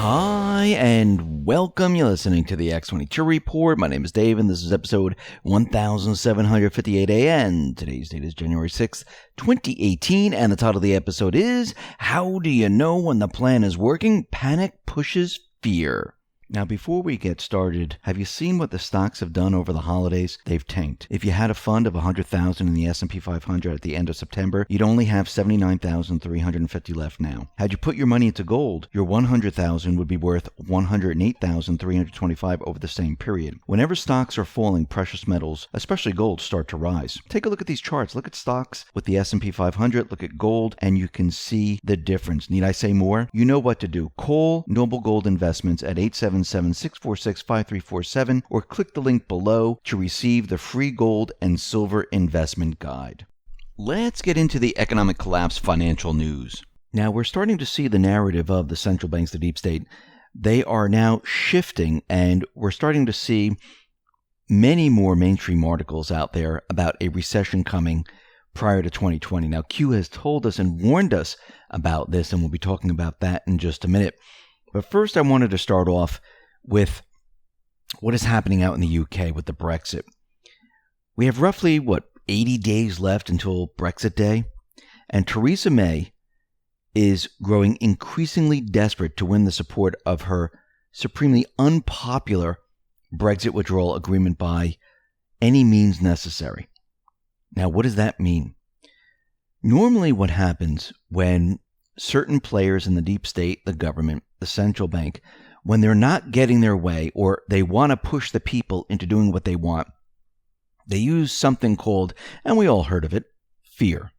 Hi, and welcome. You're listening to the X22 Report. My name is Dave, and this is episode 1758 AN. Today's date is January 6th, 2018, and the title of the episode is, How Do You Know When the Plan is Working? Panic Pushes Fear. Now, before we get started, have you seen what the stocks have done over the holidays? They've tanked. If you had a fund of $100,000 in the S&P 500 at the end of September, you'd only have $79,350 left now. Had you put your money into gold, your $100,000 would be worth $108,325 over the same period. Whenever stocks are falling, precious metals, especially gold, start to rise. Take a look at these charts. Look at stocks with the S&P 500, look at gold, and you can see the difference. Need I say more? You know what to do. Call Noble Gold Investments at 877-646-5347 or click the link below to receive the free gold and silver investment guide. Let's get into the economic collapse financial news. Now, we're starting to see the narrative of the central banks, the deep state. They are now shifting, and we're starting to see many more mainstream articles out there about a recession coming prior to 2020. Now, Q has told us and warned us about this, and we'll be talking about that in just a minute. But first, I wanted to start off with what is happening out in the UK with the BREXIT. We have roughly, 80 days left until Brexit Day, and Theresa May is growing increasingly desperate to win the support of her supremely unpopular Brexit withdrawal agreement by any means necessary. Now, what does that mean? Normally, what happens when certain players in the deep state, the government, the central bank, when they're not getting their way or they want to push the people into doing what they want, they use something called, and we all heard of it, fear.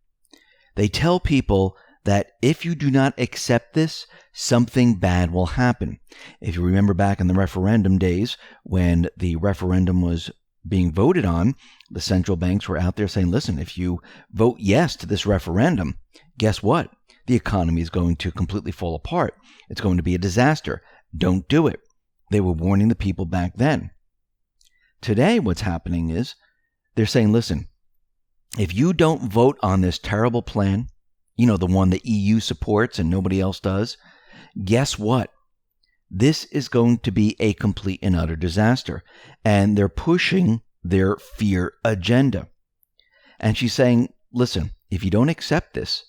They tell people that if you do not accept this, something bad will happen. If you remember back in the referendum days, when the referendum was being voted on, the central banks were out there saying, listen, if you vote yes to this referendum, guess what? The economy is going to completely fall apart. It's going to be a disaster. Don't do it. They were warning the people back then. Today, what's happening is they're saying, listen, if you don't vote on this terrible plan, the one the EU supports and nobody else does, guess what? This is going to be a complete and utter disaster. And they're pushing their fear agenda. And she's saying, listen, if you don't accept this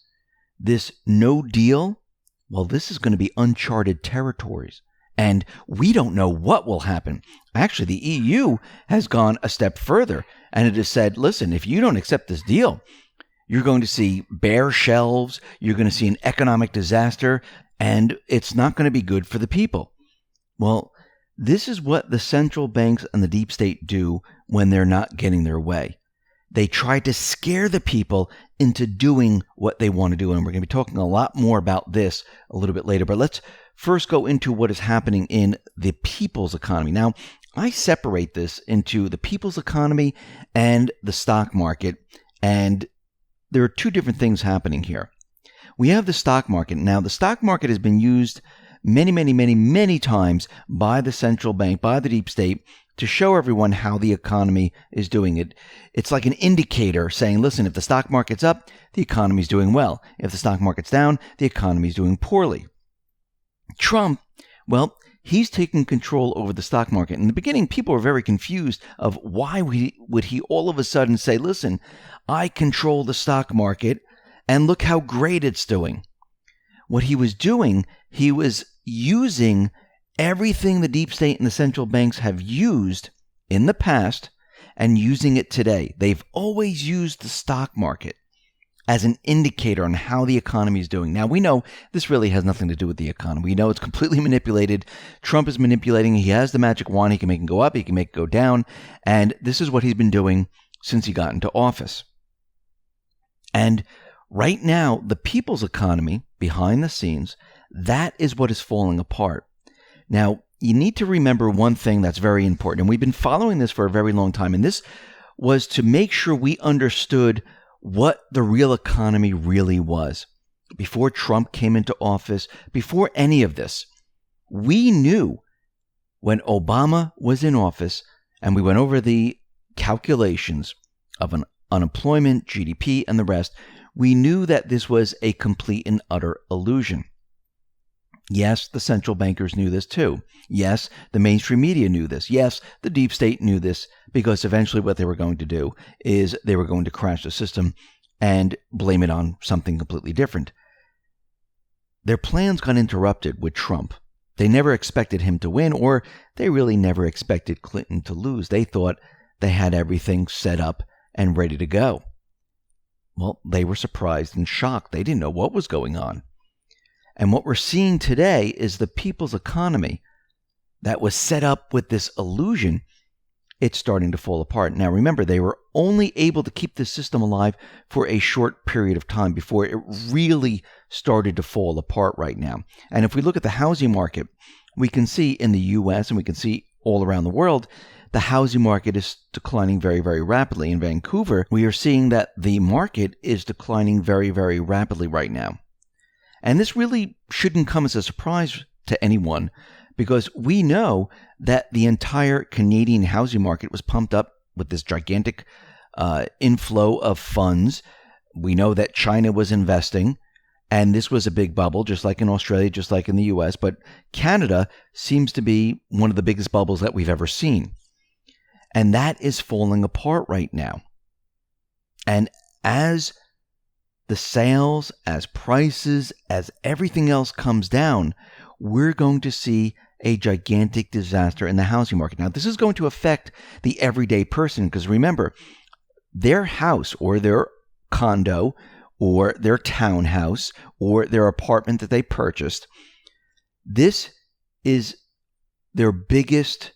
no deal, well, this is going to be uncharted territories. And we don't know what will happen. Actually, the EU has gone a step further, and it has said, listen, if you don't accept this deal, you're going to see bare shelves, you're going to see an economic disaster, and it's not going to be good for the people. Well, this is what the central banks and the deep state do when they're not getting their way. They try to scare the people into doing what they want to do. And we're going to be talking a lot more about this a little bit later. But let's first go into what is happening in the people's economy. Now, I separate this into the people's economy and the stock market. And there are two different things happening here. We have the stock market. Now, the stock market has been used many times by the central bank, by the deep state, to show everyone how the economy is doing it. It's like an indicator saying, listen, if the stock market's up, the economy's doing well. If the stock market's down, the economy's doing poorly. Trump, well, he's taking control over the stock market. In the beginning, people were very confused of why would he all of a sudden say, listen, I control the stock market and look how great it's doing. What he was doing, he was using everything the deep state and the central banks have used in the past and using it today. They've always used the stock market as an indicator on how the economy is doing. Now, we know this really has nothing to do with the economy. We know it's completely manipulated. Trump is manipulating. He has the magic wand. He can make it go up. He can make it go down. And this is what he's been doing since he got into office. And right now, the people's economy, behind the scenes, that is what is falling apart. Now, you need to remember one thing that's very important, and we've been following this for a very long time, and this was to make sure we understood what the real economy really was. Before Trump came into office, before any of this, we knew when Obama was in office, and we went over the calculations of an unemployment, GDP, and the rest, we knew that this was a complete and utter illusion. Yes, the central bankers knew this too. Yes, the mainstream media knew this. Yes, the deep state knew this, because eventually what they were going to do is they were going to crash the system and blame it on something completely different. Their plans got interrupted with Trump. They never expected him to win, or they really never expected Clinton to lose. They thought they had everything set up and ready to go. Well, they were surprised and shocked. They didn't know what was going on. And what we're seeing today is the people's economy that was set up with this illusion. It's starting to fall apart. Now, remember, they were only able to keep the system alive for a short period of time before it really started to fall apart right now. And if we look at the housing market, we can see in the U.S. and we can see all around the world, the housing market is declining very, very rapidly. In Vancouver, we are seeing that the market is declining very, very rapidly right now. And this really shouldn't come as a surprise to anyone, because we know that the entire Canadian housing market was pumped up with this gigantic inflow of funds. We know that China was investing, and this was a big bubble, just like in Australia, just like in the US. But Canada seems to be one of the biggest bubbles that we've ever seen. And that is falling apart right now. And as the sales, as prices, as everything else comes down, we're going to see a gigantic disaster in the housing market. Now, this is going to affect the everyday person, because remember, their house or their condo or their townhouse or their apartment that they purchased, this is their biggest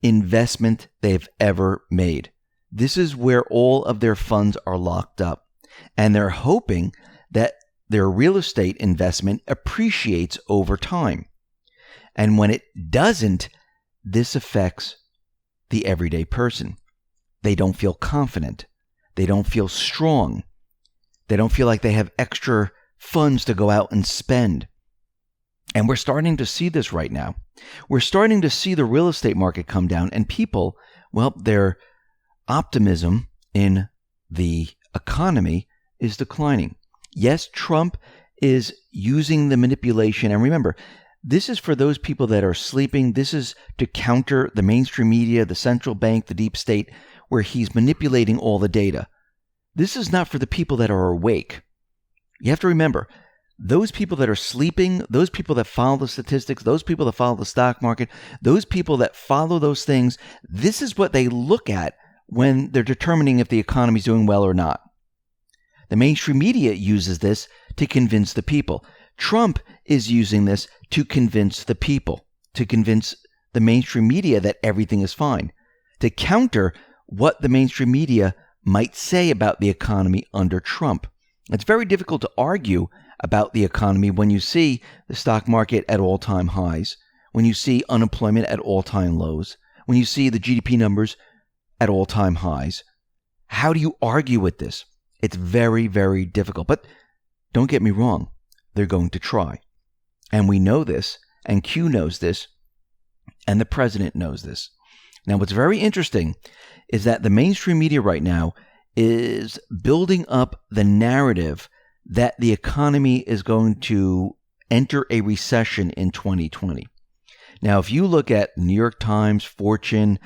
investment they've ever made. This is where all of their funds are locked up. And they're hoping that their real estate investment appreciates over time. And when it doesn't, this affects the everyday person. They don't feel confident. They don't feel strong. They don't feel like they have extra funds to go out and spend. And we're starting to see this right now. We're starting to see the real estate market come down, and people, well, their optimism in the economy is declining. Yes, Trump is using the manipulation. And remember, this is for those people that are sleeping. This is to counter the mainstream media, the central bank, the deep state, where he's manipulating all the data. This is not for the people that are awake. You have to remember, those people that are sleeping, those people that follow the statistics, those people that follow the stock market, those people that follow those things, this is what they look at when they're determining if the economy is doing well or not. The mainstream media uses this to convince the people. Trump is using this to convince the people, to convince the mainstream media that everything is fine, to counter what the mainstream media might say about the economy under Trump. It's very difficult to argue about the economy when you see the stock market at all-time highs, when you see unemployment at all-time lows, when you see the GDP numbers at all-time highs. How do you argue with this? It's very, very difficult. But don't get me wrong, they're going to try. And we know this, and Q knows this, and the president knows this. Now, what's very interesting is that the mainstream media right now is building up the narrative that the economy is going to enter a recession in 2020. Now, if you look at New York Times, Fortune,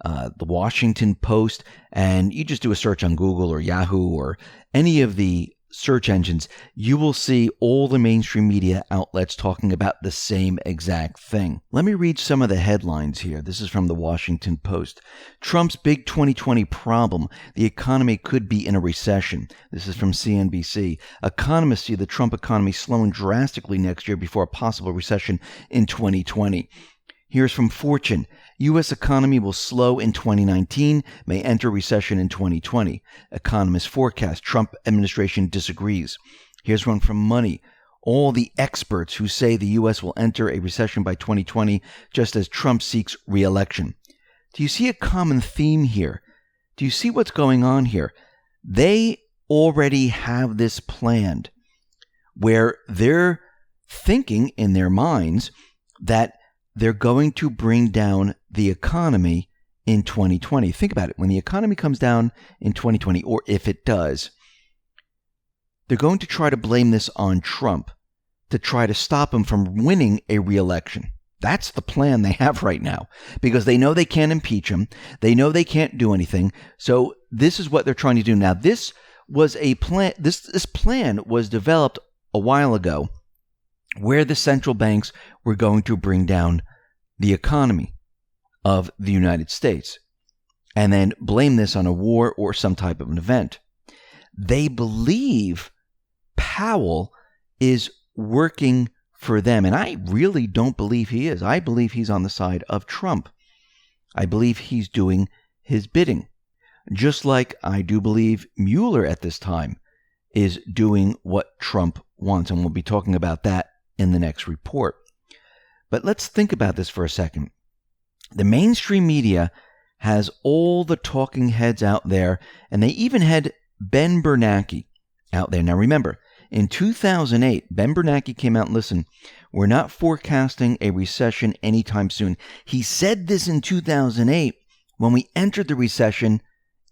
the Washington Post, and you just do a search on Google or Yahoo or any of the search engines, you will see all the mainstream media outlets talking about the same exact thing. Let me read some of the headlines here. This is from the Washington Post. Trump's big 2020 problem: the economy could be in a recession. This is from CNBC. Economists see the Trump economy slowing drastically next year before a possible recession in 2020. Here's from Fortune. U.S. economy will slow in 2019, may enter recession in 2020. Economists forecast. Trump administration disagrees. Here's one from Money. All the experts who say the U.S. will enter a recession by 2020, just as Trump seeks re-election. Do you see a common theme here? Do you see what's going on here? They already have this planned, where they're thinking in their minds that they're going to bring down the economy in 2020. Think about it. When the economy comes down in 2020, or if it does, they're going to try to blame this on Trump. to try to stop him from winning a re-election. That's the plan they have right now, because they know they can't impeach him. They know they can't do anything. So this is what they're trying to do. Now, this was a plan. This plan was developed a while ago, where the central banks were going to bring down the economy of the United States and then blame this on a war or some type of an event. They believe Powell is working for them, and I really don't believe he is. I believe he's on the side of Trump. I believe he's doing his bidding, just like I do believe Mueller at this time is doing what Trump wants, and we'll be talking about that in the next report. But let's think about this for a second. The mainstream media has all the talking heads out there, and they even had Ben Bernanke out there. Now remember, in 2008, Ben Bernanke came out and listened, we're not forecasting a recession anytime soon. He said this in 2008 when we entered the recession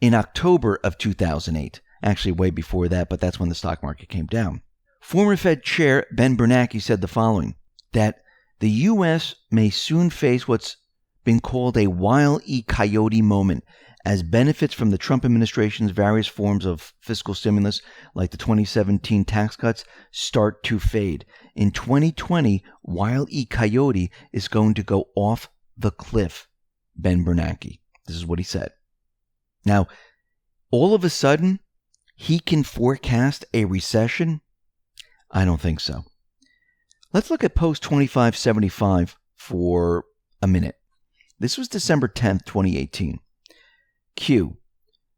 in October of 2008. Actually, way before that, but that's when the stock market came down. Former Fed Chair Ben Bernanke said the following, that the U.S. may soon face what's been called a Wile E. Coyote moment as benefits from the Trump administration's various forms of fiscal stimulus, like the 2017 tax cuts, start to fade. In 2020, Wile E. Coyote is going to go off the cliff, Ben Bernanke. This is what he said. Now, all of a sudden, he can forecast a recession? I don't think so. Let's look at post 2575 for a minute. This was December 10th, 2018. Q.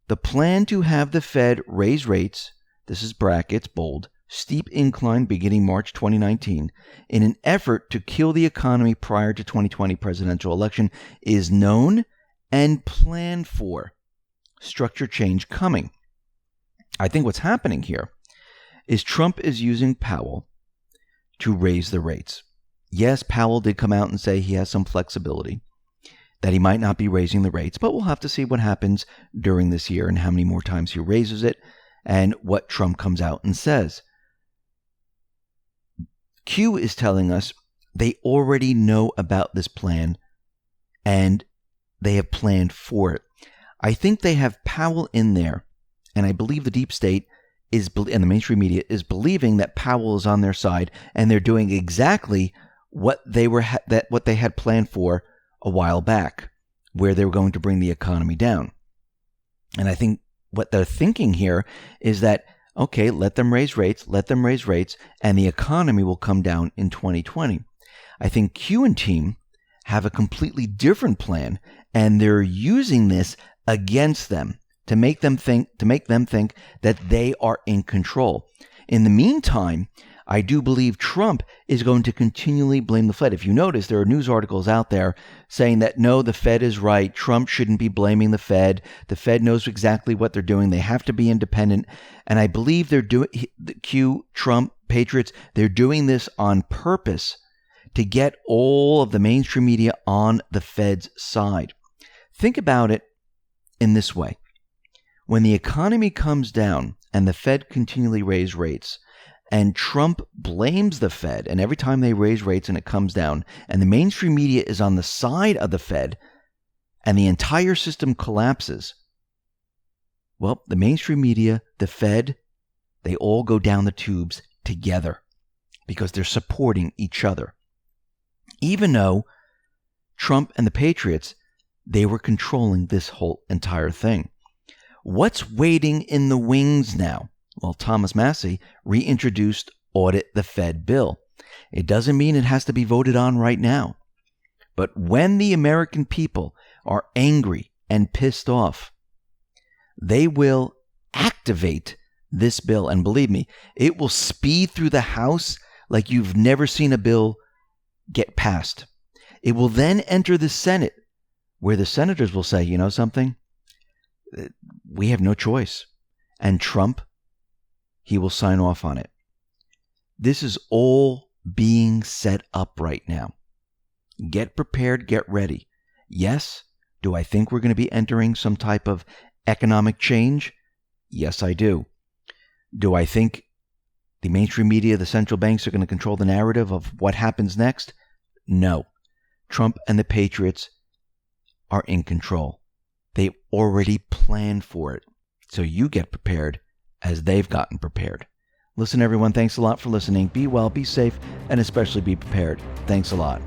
The plan to have the Fed raise rates, this is brackets, bold, steep incline beginning March 2019, in an effort to kill the economy prior to 2020 presidential election is known and planned for. Structure change coming. I think what's happening here is Trump is using Powell to raise the rates. Yes, Powell did come out and say he has some flexibility, that he might not be raising the rates, but we'll have to see what happens during this year and how many more times he raises it and what Trump comes out and says. Q is telling us they already know about this plan and they have planned for it. I think they have Powell in there, and I believe the deep state and the mainstream media is believing that Powell is on their side and they're doing exactly what they had planned for a while back, where they were going to bring the economy down. And I think what they're thinking here is that, okay, let them raise rates, and the economy will come down in 2020. I think Q and team have a completely different plan, and they're using this against them to make them think that they are in control. In the meantime, I do believe Trump is going to continually blame the Fed. If you notice, there are news articles out there saying that, no, the Fed is right. Trump shouldn't be blaming the Fed. The Fed knows exactly what they're doing. They have to be independent. And I believe they're doing, Q, Trump, Patriots, they're doing this on purpose to get all of the mainstream media on the Fed's side. Think about it in this way. When the economy comes down and the Fed continually raise rates, and Trump blames the Fed, and every time they raise rates and it comes down, and the mainstream media is on the side of the Fed, and the entire system collapses, well, the mainstream media, the Fed, they all go down the tubes together because they're supporting each other. Even though Trump and the Patriots, they were controlling this whole entire thing. What's waiting in the wings now? Well, Thomas Massie reintroduced Audit the Fed bill. It doesn't mean it has to be voted on right now. But when the American people are angry and pissed off, they will activate this bill. And believe me, it will speed through the House like you've never seen a bill get passed. It will then enter the Senate, where the senators will say, you know something? We have no choice. And Trump, he will sign off on it. This is all being set up right now. Get prepared, get ready. Yes, do I think we're going to be entering some type of economic change? Yes, I do. Do I think The mainstream media, the central banks are going to control the narrative of what happens next? No. Trump and the Patriots are in control. They already planned for it. So you get prepared as they've gotten prepared. Listen, everyone, thanks a lot for listening. Be well, be safe, and especially be prepared. Thanks a lot.